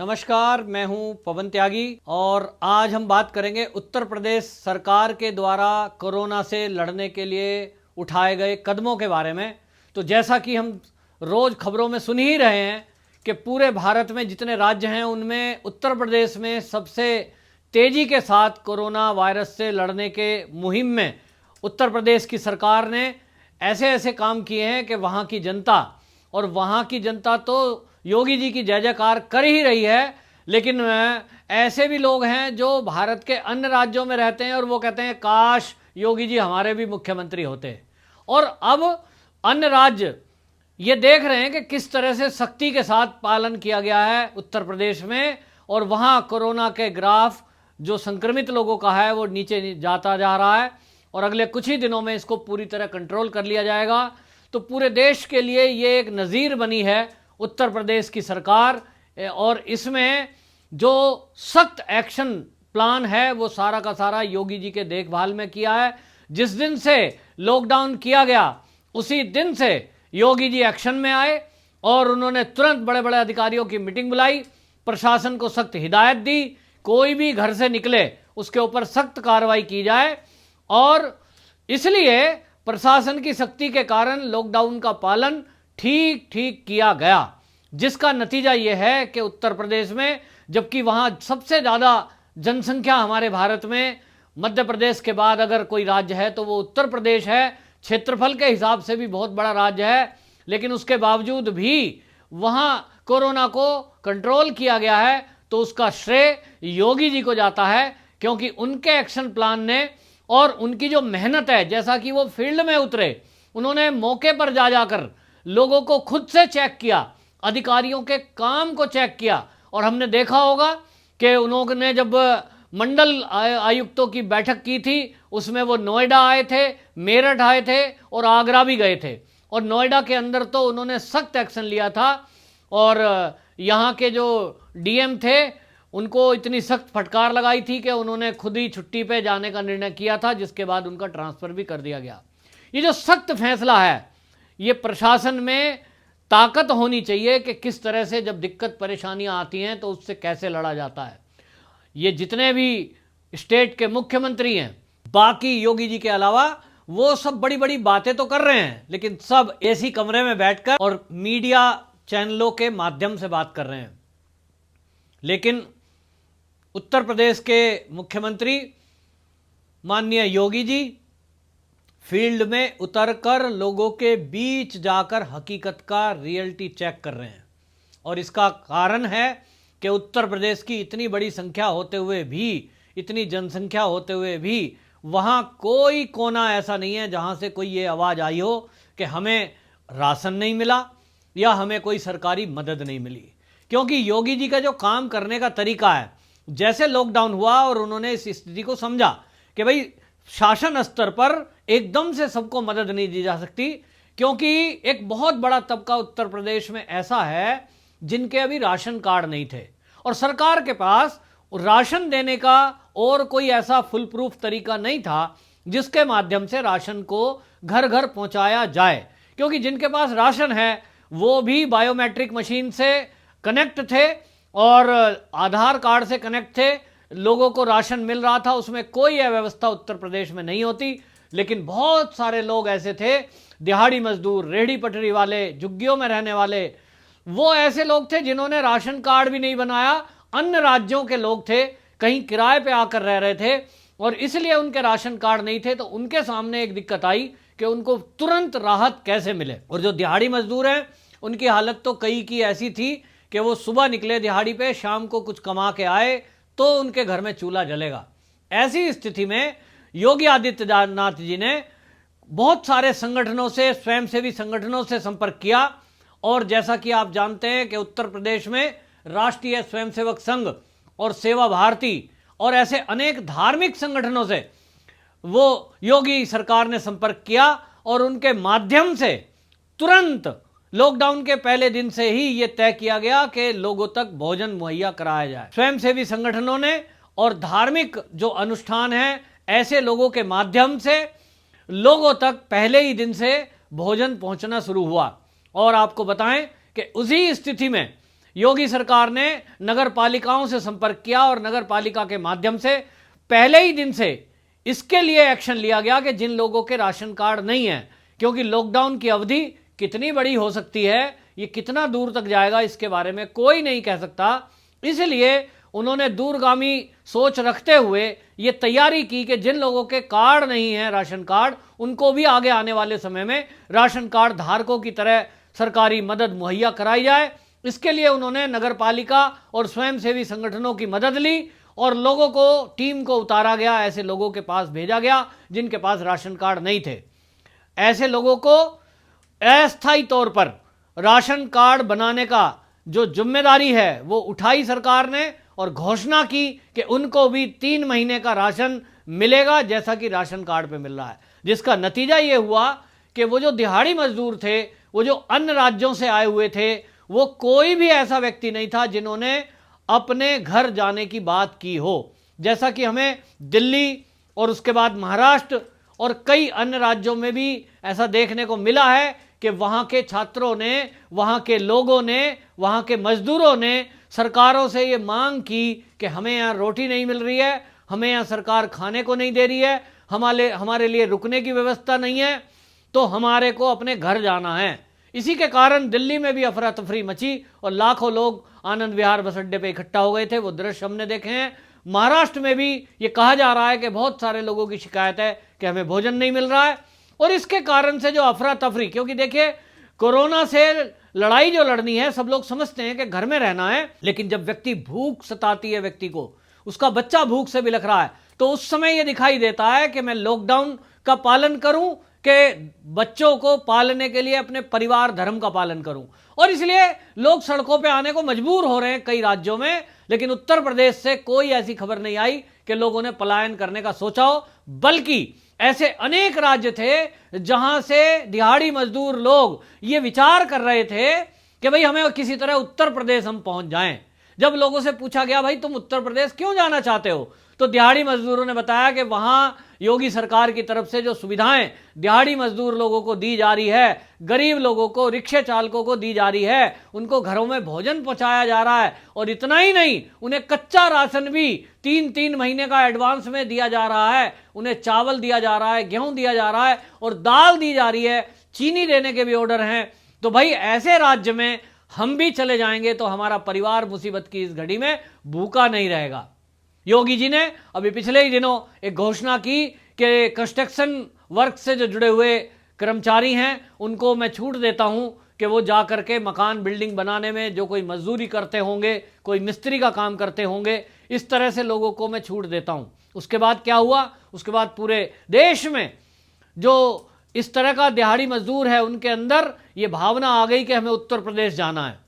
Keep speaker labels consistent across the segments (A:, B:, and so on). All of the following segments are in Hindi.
A: नमस्कार, मैं हूं पवन त्यागी और आज हम बात करेंगे उत्तर प्रदेश सरकार के द्वारा कोरोना से लड़ने के लिए उठाए गए कदमों के बारे में। तो जैसा कि हम रोज खबरों में सुन ही रहे हैं कि पूरे भारत में जितने राज्य हैं उनमें उत्तर प्रदेश में सबसे तेजी के साथ कोरोना वायरस से लड़ने के मुहिम में उत्तर प्रदेश की सरकार ने ऐसे ऐसे काम किए हैं कि वहाँ की जनता तो योगी जी की जय जयकार कर ही रही है। लेकिन ऐसे भी लोग हैं जो भारत के अन्य राज्यों में रहते हैं और वो कहते हैं काश योगी जी हमारे भी मुख्यमंत्री होते। और अब अन्य राज्य ये देख रहे हैं कि किस तरह से सख्ती के साथ पालन किया गया है उत्तर प्रदेश में, और वहाँ कोरोना के ग्राफ जो संक्रमित लोगों का है वो नीचे जाता जा रहा है और अगले कुछ ही दिनों में इसको पूरी तरह कंट्रोल कर लिया जाएगा। तो पूरे देश के लिए ये एक नज़ीर बनी है उत्तर प्रदेश की सरकार, और इसमें जो सख्त एक्शन प्लान है वो सारा का सारा योगी जी के देखभाल में किया है। जिस दिन से लॉकडाउन किया गया उसी दिन से योगी जी एक्शन में आए और उन्होंने तुरंत बड़े बड़े अधिकारियों की मीटिंग बुलाई, प्रशासन को सख्त हिदायत दी, कोई भी घर से निकले उसके ऊपर सख्त कार्रवाई की जाए। और इसलिए प्रशासन की सख्ती के कारण लॉकडाउन का पालन ठीक किया गया, जिसका नतीजा यह है कि उत्तर प्रदेश में, जबकि वहाँ सबसे ज़्यादा जनसंख्या हमारे भारत में मध्य प्रदेश के बाद अगर कोई राज्य है तो वो उत्तर प्रदेश है, क्षेत्रफल के हिसाब से भी बहुत बड़ा राज्य है, लेकिन उसके बावजूद भी वहाँ कोरोना को कंट्रोल किया गया है। तो उसका श्रेय योगी जी को जाता है, क्योंकि उनके एक्शन प्लान ने और उनकी जो मेहनत है, जैसा कि वो फील्ड में उतरे, उन्होंने मौके पर जाकर लोगों को खुद से चेक किया, अधिकारियों के काम को चेक किया। और हमने देखा होगा कि उन्होंने जब मंडल आयुक्तों की बैठक की थी उसमें वो नोएडा आए थे, मेरठ आए थे और आगरा भी गए थे। और नोएडा के अंदर तो उन्होंने सख्त एक्शन लिया था और यहाँ के जो डीएम थे उनको इतनी सख्त फटकार लगाई थी कि उन्होंने खुद ही छुट्टी पे जाने का निर्णय किया था, जिसके बाद उनका ट्रांसफ़र भी कर दिया गया। ये जो सख्त फैसला है, ये प्रशासन में ताकत होनी चाहिए कि किस तरह से जब दिक्कत परेशानियां आती हैं तो उससे कैसे लड़ा जाता है। ये जितने भी स्टेट के मुख्यमंत्री हैं, बाकी योगी जी के अलावा, वो सब बड़ी बड़ी बातें तो कर रहे हैं, लेकिन सब एसी कमरे में बैठकर और मीडिया चैनलों के माध्यम से बात कर रहे हैं। लेकिन उत्तर प्रदेश के मुख्यमंत्री माननीय योगी जी फील्ड में उतरकर लोगों के बीच जाकर हकीकत का रियलिटी चेक कर रहे हैं। और इसका कारण है कि उत्तर प्रदेश की इतनी बड़ी संख्या होते हुए भी, इतनी जनसंख्या होते हुए भी, वहाँ कोई कोना ऐसा नहीं है जहाँ से कोई ये आवाज़ आई हो कि हमें राशन नहीं मिला या हमें कोई सरकारी मदद नहीं मिली। क्योंकि योगी जी का जो काम करने का तरीका है, जैसे लॉकडाउन हुआ और उन्होंने इस स्थिति को समझा कि भाई शासन स्तर पर एकदम से सबको मदद नहीं दी जा सकती, क्योंकि एक बहुत बड़ा तबका उत्तर प्रदेश में ऐसा है जिनके अभी राशन कार्ड नहीं थे और सरकार के पास राशन देने का और कोई ऐसा फुल प्रूफ तरीका नहीं था जिसके माध्यम से राशन को घर घर पहुंचाया जाए। क्योंकि जिनके पास राशन है वो भी बायोमेट्रिक मशीन से कनेक्ट थे और आधार कार्ड से कनेक्ट थे, लोगों को राशन मिल रहा था, उसमें कोई अव्यवस्था उत्तर प्रदेश में नहीं होती। लेकिन बहुत सारे लोग ऐसे थे, दिहाड़ी मजदूर, रेहड़ी पटरी वाले, झुग्गियों में रहने वाले, वो ऐसे लोग थे जिन्होंने राशन कार्ड भी नहीं बनाया, अन्य राज्यों के लोग थे, कहीं किराए पे आकर रह रहे थे और इसलिए उनके राशन कार्ड नहीं थे। तो उनके सामने एक दिक्कत आई कि उनको तुरंत राहत कैसे मिले। और जो दिहाड़ी मजदूर हैं उनकी हालत तो कई की ऐसी थी कि वो सुबह निकले दिहाड़ी पे, शाम को कुछ कमा के आए तो उनके घर में चूल्हा जलेगा। ऐसी स्थिति में योगी आदित्यनाथ जी ने बहुत सारे संगठनों से, स्वयंसेवी संगठनों से संपर्क किया। और जैसा कि आप जानते हैं कि उत्तर प्रदेश में राष्ट्रीय स्वयंसेवक संघ और सेवा भारती और ऐसे अनेक धार्मिक संगठनों से वो योगी सरकार ने संपर्क किया और उनके माध्यम से तुरंत लॉकडाउन के पहले दिन से ही ये तय किया गया कि लोगों तक भोजन मुहैया कराया जाए। स्वयंसेवी संगठनों ने और धार्मिक जो अनुष्ठान हैं, ऐसे लोगों के माध्यम से लोगों तक पहले ही दिन से भोजन पहुंचना शुरू हुआ। और आपको बताएं कि उसी स्थिति में योगी सरकार ने नगर पालिकाओं से संपर्क किया और नगर पालिका के माध्यम से पहले ही दिन से इसके लिए एक्शन लिया गया कि जिन लोगों के राशन कार्ड नहीं है, क्योंकि लॉकडाउन की अवधि कितनी बड़ी हो सकती है, ये कितना दूर तक जाएगा, इसके बारे में कोई नहीं कह सकता। इसलिए उन्होंने दूरगामी सोच रखते हुए ये तैयारी की कि जिन लोगों के कार्ड नहीं है राशन कार्ड, उनको भी आगे आने वाले समय में राशन कार्ड धारकों की तरह सरकारी मदद मुहैया कराई जाए। इसके लिए उन्होंने नगर पालिका और स्वयंसेवी संगठनों की मदद ली और लोगों को, टीम को उतारा गया, ऐसे लोगों के पास भेजा गया जिनके पास राशन कार्ड नहीं थे। ऐसे लोगों को अस्थायी तौर पर राशन कार्ड बनाने का जो जिम्मेदारी है वो उठाई सरकार ने और घोषणा की कि उनको भी 3 महीने का राशन मिलेगा, जैसा कि राशन कार्ड पे मिल रहा है। जिसका नतीजा ये हुआ कि वो जो दिहाड़ी मजदूर थे, वो जो अन्य राज्यों से आए हुए थे, वो कोई भी ऐसा व्यक्ति नहीं था जिन्होंने अपने घर जाने की बात की हो। जैसा कि हमें दिल्ली और उसके बाद महाराष्ट्र और कई अन्य राज्यों में भी ऐसा देखने को मिला है कि वहाँ के छात्रों ने, वहाँ के लोगों ने, वहाँ के मजदूरों ने सरकारों से ये मांग की कि हमें यहाँ रोटी नहीं मिल रही है, हमें यहाँ सरकार खाने को नहीं दे रही है, हमारे लिए रुकने की व्यवस्था नहीं है, तो हमारे को अपने घर जाना है। इसी के कारण दिल्ली में भी अफरा तफरी मची और लाखों लोग आनंद विहार बस अड्डे पर इकट्ठा हो गए थे। वो दृश्य हमने देखे हैं। महाराष्ट्र में भी ये कहा जा रहा है कि बहुत सारे लोगों की शिकायत है कि हमें भोजन नहीं मिल रहा है। और इसके कारण से जो अफरा तफरी, क्योंकि देखिए कोरोना से लड़ाई जो लड़नी है, सब लोग समझते हैं कि घर में रहना है, लेकिन जब व्यक्ति भूख सताती है, व्यक्ति को, उसका बच्चा भूख से बिलख रहा है, तो उस समय यह दिखाई देता है कि मैं लॉकडाउन का पालन करूं कि बच्चों को पालने के लिए अपने परिवार धर्म का पालन करूं। और इसलिए लोग सड़कों पे आने को मजबूर हो रहे हैं कई राज्यों में, लेकिन उत्तर प्रदेश से कोई ऐसी खबर नहीं आई कि लोगों ने पलायन करने का सोचा हो, बल्कि ऐसे अनेक राज्य थे जहां से दिहाड़ी मजदूर लोग ये विचार कर रहे थे कि भाई हमें किसी तरह उत्तर प्रदेश हम पहुंच जाएं। जब लोगों से पूछा गया भाई तुम उत्तर प्रदेश क्यों जाना चाहते हो, तो दिहाड़ी मजदूरों ने बताया कि वहां योगी सरकार की तरफ से जो सुविधाएं दिहाड़ी मजदूर लोगों को दी जा रही है, गरीब लोगों को, रिक्शे चालकों को दी जा रही है, उनको घरों में भोजन पहुंचाया जा रहा है, और इतना ही नहीं, उन्हें कच्चा राशन भी 3-3 महीने का एडवांस में दिया जा रहा है। उन्हें चावल दिया जा रहा है, गेहूं दिया जा रहा है और दाल दी जा रही है, चीनी देने के भी ऑर्डर हैं। तो भाई ऐसे राज्य में हम भी चले जाएंगे तो हमारा परिवार मुसीबत की इस घड़ी में भूखा नहीं रहेगा। योगी जी ने अभी पिछले ही दिनों एक घोषणा की कि कंस्ट्रक्शन वर्क से जो जुड़े हुए कर्मचारी हैं उनको मैं छूट देता हूं कि वो जा करके मकान बिल्डिंग बनाने में जो कोई मजदूरी करते होंगे, कोई मिस्त्री का काम करते होंगे, इस तरह से लोगों को मैं छूट देता हूं। उसके बाद क्या हुआ, उसके बाद पूरे देश में जो इस तरह का दिहाड़ी मजदूर है उनके अंदर ये भावना आ गई कि हमें उत्तर प्रदेश जाना है।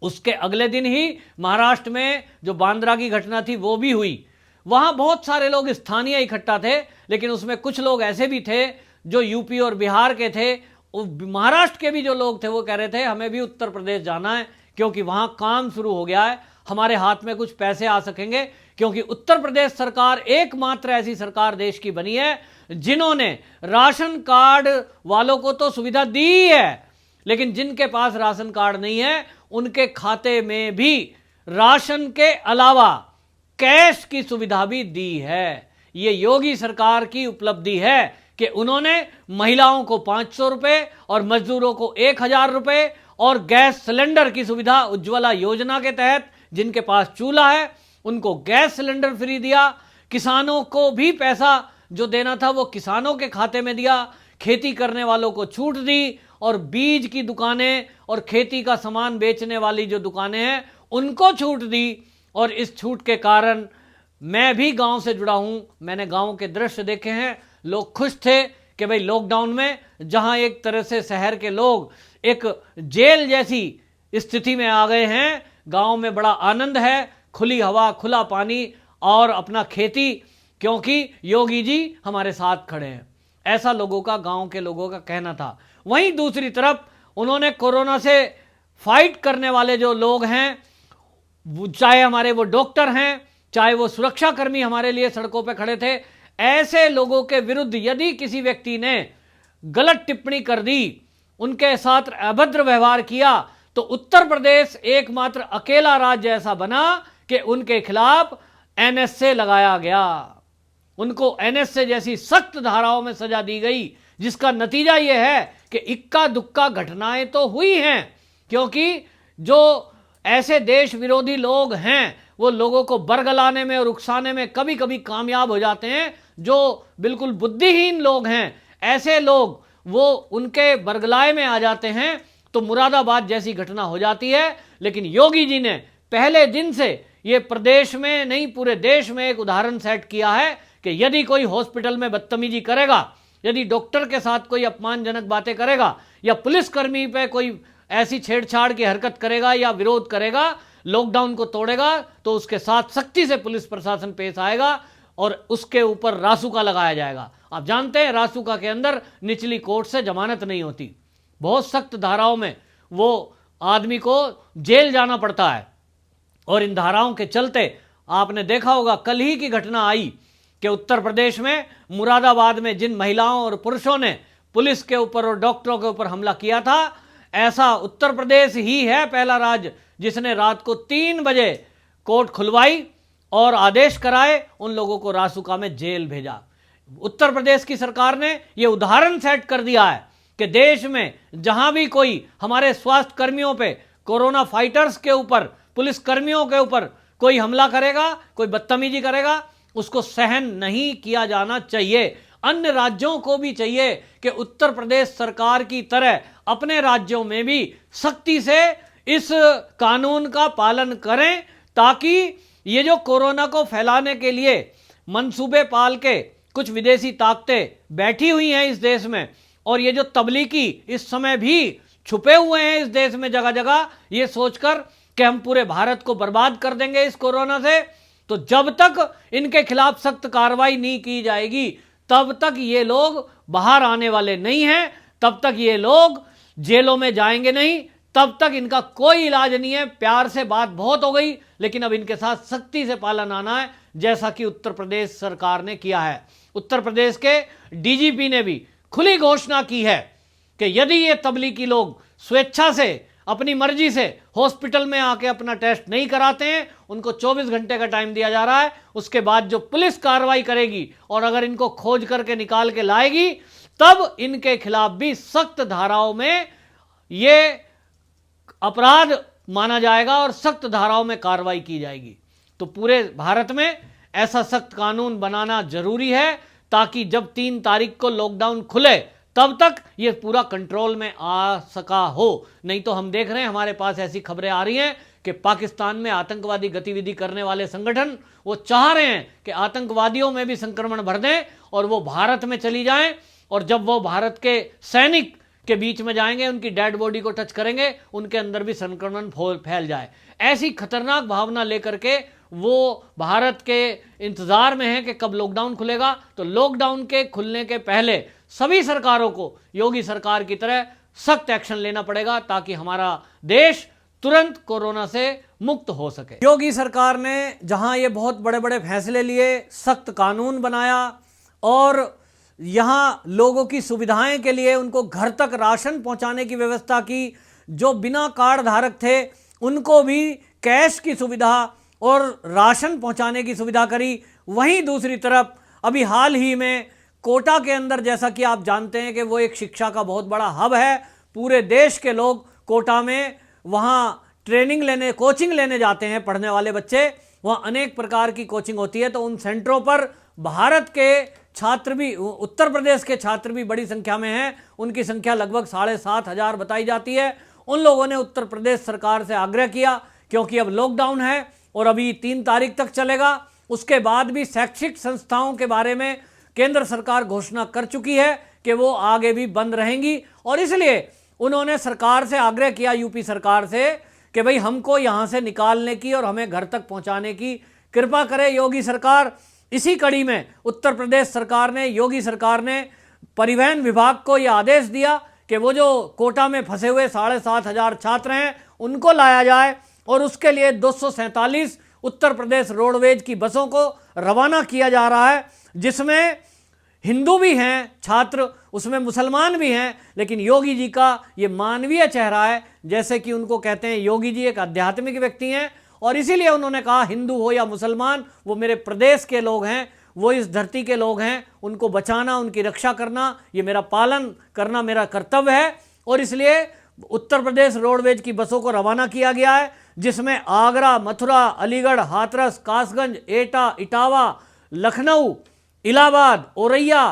A: उसके अगले दिन ही महाराष्ट्र में जो बांद्रा की घटना थी वो भी हुई। वहां बहुत सारे लोग स्थानीय इकट्ठा थे, लेकिन उसमें कुछ लोग ऐसे भी थे जो यूपी और बिहार के थे। महाराष्ट्र के भी जो लोग थे वो कह रहे थे हमें भी उत्तर प्रदेश जाना है, क्योंकि वहां काम शुरू हो गया है, हमारे हाथ में कुछ पैसे आ सकेंगे। क्योंकि उत्तर प्रदेश सरकार एकमात्र ऐसी सरकार देश की बनी है जिन्होंने राशन कार्ड वालों को तो सुविधा दी है, लेकिन जिनके पास राशन कार्ड नहीं है उनके खाते में भी राशन के अलावा कैश की सुविधा भी दी है। ये योगी सरकार की उपलब्धि है कि उन्होंने महिलाओं को 500 रुपए और मजदूरों को 1000 रुपए और गैस सिलेंडर की सुविधा उज्ज्वला योजना के तहत जिनके पास चूल्हा है उनको गैस सिलेंडर फ्री दिया। किसानों को भी पैसा जो देना था वो किसानों के खाते में दिया। खेती करने वालों को छूट दी और बीज की दुकानें और खेती का सामान बेचने वाली जो दुकानें हैं उनको छूट दी। और इस छूट के कारण मैं भी गांव से जुड़ा हूं, मैंने गांव के दृश्य देखे हैं। लोग खुश थे कि भाई लॉकडाउन में जहां एक तरह से शहर के लोग एक जेल जैसी स्थिति में आ गए हैं, गांव में बड़ा आनंद है, खुली हवा, खुला पानी और अपना खेती, क्योंकि योगी जी हमारे साथ खड़े हैं। ऐसा लोगों का, गांव के लोगों का कहना था। वहीं दूसरी तरफ उन्होंने कोरोना से फाइट करने वाले जो लोग हैं, चाहे हमारे वो डॉक्टर हैं, चाहे वो सुरक्षाकर्मी हमारे लिए सड़कों पर खड़े थे, ऐसे लोगों के विरुद्ध यदि किसी व्यक्ति ने गलत टिप्पणी कर दी, उनके साथ अभद्र व्यवहार किया, तो उत्तर प्रदेश एकमात्र अकेला राज्य ऐसा बना कि उनके खिलाफ एनएसए लगाया गया, उनको एनएसए जैसी सख्त धाराओं में सजा दी गई, जिसका नतीजा यह है कि इक्का दुक्का घटनाएं तो हुई हैं, क्योंकि जो ऐसे देश विरोधी लोग हैं वो लोगों को बरगलाने में और उकसाने में कभी कभी कामयाब हो जाते हैं। जो बिल्कुल बुद्धिहीन लोग हैं, ऐसे लोग वो उनके बरगलाए में आ जाते हैं, तो मुरादाबाद जैसी घटना हो जाती है। लेकिन योगी जी ने पहले दिन से ये प्रदेश में नहीं पूरे देश में एक उदाहरण सेट किया है कि यदि कोई हॉस्पिटल में बदतमीजी करेगा, यदि डॉक्टर के साथ कोई अपमानजनक बातें करेगा या पुलिसकर्मी पे कोई ऐसी छेड़छाड़ की हरकत करेगा या विरोध करेगा, लॉकडाउन को तोड़ेगा, तो उसके साथ सख्ती से पुलिस प्रशासन पेश आएगा और उसके ऊपर रासुका लगाया जाएगा। आप जानते हैं रासुका के अंदर निचली कोर्ट से जमानत नहीं होती, बहुत सख्त धाराओं में वो आदमी को जेल जाना पड़ता है। और इन धाराओं के चलते आपने देखा होगा, कल ही की घटना आई कि उत्तर प्रदेश में मुरादाबाद में जिन महिलाओं और पुरुषों ने पुलिस के ऊपर और डॉक्टरों के ऊपर हमला किया था, ऐसा उत्तर प्रदेश ही है पहला राज्य जिसने रात को 3 बजे कोर्ट खुलवाई और आदेश कराए, उन लोगों को रासुका में जेल भेजा। उत्तर प्रदेश की सरकार ने यह उदाहरण सेट कर दिया है कि देश में जहां भी कोई हमारे स्वास्थ्य कर्मियों पे, कोरोना फाइटर्स के ऊपर, पुलिस कर्मियों के ऊपर कोई हमला करेगा, कोई बदतमीजी करेगा, उसको सहन नहीं किया जाना चाहिए। अन्य राज्यों को भी चाहिए कि उत्तर प्रदेश सरकार की तरह अपने राज्यों में भी सख्ती से इस कानून का पालन करें, ताकि ये जो कोरोना को फैलाने के लिए मंसूबे पाल के कुछ विदेशी ताकतें बैठी हुई हैं इस देश में, और ये जो तबलीगी इस समय भी छुपे हुए हैं इस देश में जगह जगह, ये सोचकर कि हम पूरे भारत को बर्बाद कर देंगे इस कोरोना से, तो जब तक इनके खिलाफ सख्त कार्रवाई नहीं की जाएगी तब तक ये लोग बाहर आने वाले नहीं हैं, तब तक ये लोग जेलों में जाएंगे नहीं, तब तक इनका कोई इलाज नहीं है। प्यार से बात बहुत हो गई, लेकिन अब इनके साथ सख्ती से पालन आना है, जैसा कि उत्तर प्रदेश सरकार ने किया है। उत्तर प्रदेश के डीजीपी ने भी खुली घोषणा की है कि यदि ये तबलीगी लोग स्वेच्छा से अपनी मर्जी से हॉस्पिटल में आके अपना टेस्ट नहीं कराते हैं, उनको 24 घंटे का टाइम दिया जा रहा है। उसके बाद जो पुलिस कार्रवाई करेगी और अगर इनको खोज करके निकाल के लाएगी, तब इनके खिलाफ भी सख्त धाराओं में ये अपराध माना जाएगा और सख्त धाराओं में कार्रवाई की जाएगी। तो पूरे भारत में ऐसा सख्त कानून बनाना जरूरी है, ताकि जब 3 तारीख को लॉकडाउन खुले तब तक ये पूरा कंट्रोल में आ सका हो। नहीं तो हम देख रहे हैं, हमारे पास ऐसी खबरें आ रही हैं कि पाकिस्तान में आतंकवादी गतिविधि करने वाले संगठन वो चाह रहे हैं कि आतंकवादियों में भी संक्रमण भर दें और वो भारत में चली जाएं, और जब वो भारत के सैनिक के बीच में जाएंगे, उनकी डेड बॉडी को टच करेंगे, उनके अंदर भी संक्रमण फैल जाए। ऐसी खतरनाक भावना लेकर के वो भारत के इंतजार में है कि कब लॉकडाउन खुलेगा। तो लॉकडाउन के खुलने के पहले सभी सरकारों को योगी सरकार की तरह सख्त एक्शन लेना पड़ेगा, ताकि हमारा देश तुरंत कोरोना से मुक्त हो सके। योगी सरकार ने जहां ये बहुत बड़े बड़े फैसले लिए, सख्त कानून बनाया और यहाँ लोगों की सुविधाएं के लिए उनको घर तक राशन पहुंचाने की व्यवस्था की, जो बिना कार्ड धारक थे उनको भी कैश की सुविधा और राशन पहुंचाने की सुविधा करी। वहीं दूसरी तरफ अभी हाल ही में कोटा के अंदर, जैसा कि आप जानते हैं कि वो एक शिक्षा का बहुत बड़ा हब है, पूरे देश के लोग कोटा में वहाँ ट्रेनिंग लेने, कोचिंग लेने जाते हैं पढ़ने वाले बच्चे, वहाँ अनेक प्रकार की कोचिंग होती है। तो उन सेंटरों पर भारत के छात्र भी, उत्तर प्रदेश के छात्र भी बड़ी संख्या में हैं, उनकी संख्या लगभग 7,500 बताई जाती है। उन लोगों ने उत्तर प्रदेश सरकार से आग्रह किया, क्योंकि अब लॉकडाउन है और अभी 3 तारीख तक चलेगा, उसके बाद भी शैक्षिक संस्थाओं के बारे में केंद्र सरकार घोषणा कर चुकी है कि वो आगे भी बंद रहेंगी, और इसलिए उन्होंने सरकार से आग्रह किया, यूपी सरकार से, कि भाई हमको यहाँ से निकालने की और हमें घर तक पहुँचाने की कृपा करे योगी सरकार। इसी कड़ी में उत्तर प्रदेश सरकार ने, योगी सरकार ने परिवहन विभाग को यह आदेश दिया कि वो जो कोटा में फंसे हुए 7,500 छात्र हैं उनको लाया जाए, और उसके लिए 247 उत्तर प्रदेश रोडवेज की बसों को रवाना किया जा रहा है, जिसमें हिंदू भी हैं छात्र, उसमें मुसलमान भी हैं, लेकिन योगी जी का ये मानवीय चेहरा है। जैसे कि उनको कहते हैं, योगी जी एक आध्यात्मिक व्यक्ति हैं और इसीलिए उन्होंने कहा हिंदू हो या मुसलमान, वो मेरे प्रदेश के लोग हैं, वो इस धरती के लोग हैं, उनको बचाना, उनकी रक्षा करना, ये मेरा पालन करना मेरा कर्तव्य है। और इसलिए उत्तर प्रदेश रोडवेज की बसों को रवाना किया गया है, जिसमें आगरा, मथुरा, अलीगढ़, हाथरस, कासगंज, एटा, इटावा, लखनऊ, इलाहाबाद, औरैया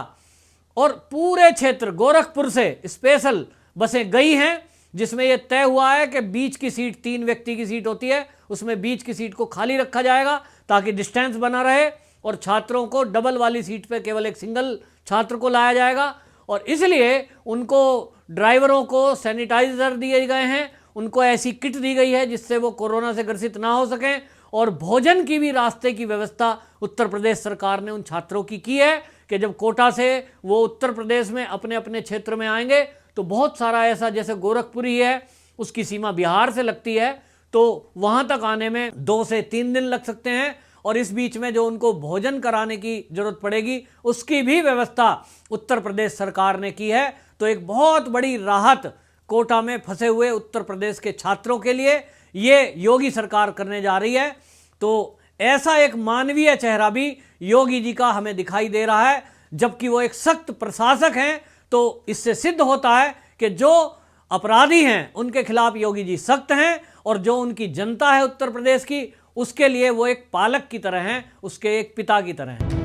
A: और पूरे क्षेत्र गोरखपुर से स्पेशल बसें गई हैं, जिसमें यह तय हुआ है कि बीच की सीट 3 व्यक्ति की सीट होती है, उसमें बीच की सीट को खाली रखा जाएगा ताकि डिस्टेंस बना रहे और छात्रों को डबल वाली सीट पे केवल एक सिंगल छात्र को लाया जाएगा। और इसलिए उनको ड्राइवरों को सैनिटाइजर दिए गए हैं, उनको ऐसी किट दी गई है जिससे वो कोरोना से ग्रसित ना हो सकें। और भोजन की भी रास्ते की व्यवस्था उत्तर प्रदेश सरकार ने उन छात्रों की है कि जब कोटा से वो उत्तर प्रदेश में अपने अपने क्षेत्र में आएंगे तो बहुत सारा ऐसा, जैसे गोरखपुर ही है, उसकी सीमा बिहार से लगती है, तो वहाँ तक आने में 2 से 3 दिन लग सकते हैं। और इस बीच में जो उनको भोजन कराने की जरूरत पड़ेगी उसकी भी व्यवस्था उत्तर प्रदेश सरकार ने की है। तो एक बहुत बड़ी राहत कोटा में फंसे हुए उत्तर प्रदेश के छात्रों के लिए ये योगी सरकार करने जा रही है। तो ऐसा एक मानवीय चेहरा भी योगी जी का हमें दिखाई दे रहा है, जबकि वो एक सख्त प्रशासक हैं। तो इससे सिद्ध होता है कि जो अपराधी हैं उनके खिलाफ योगी जी सख्त हैं और जो उनकी जनता है उत्तर प्रदेश की, उसके लिए वो एक पालक की तरह हैं, उसके एक पिता की तरह हैं।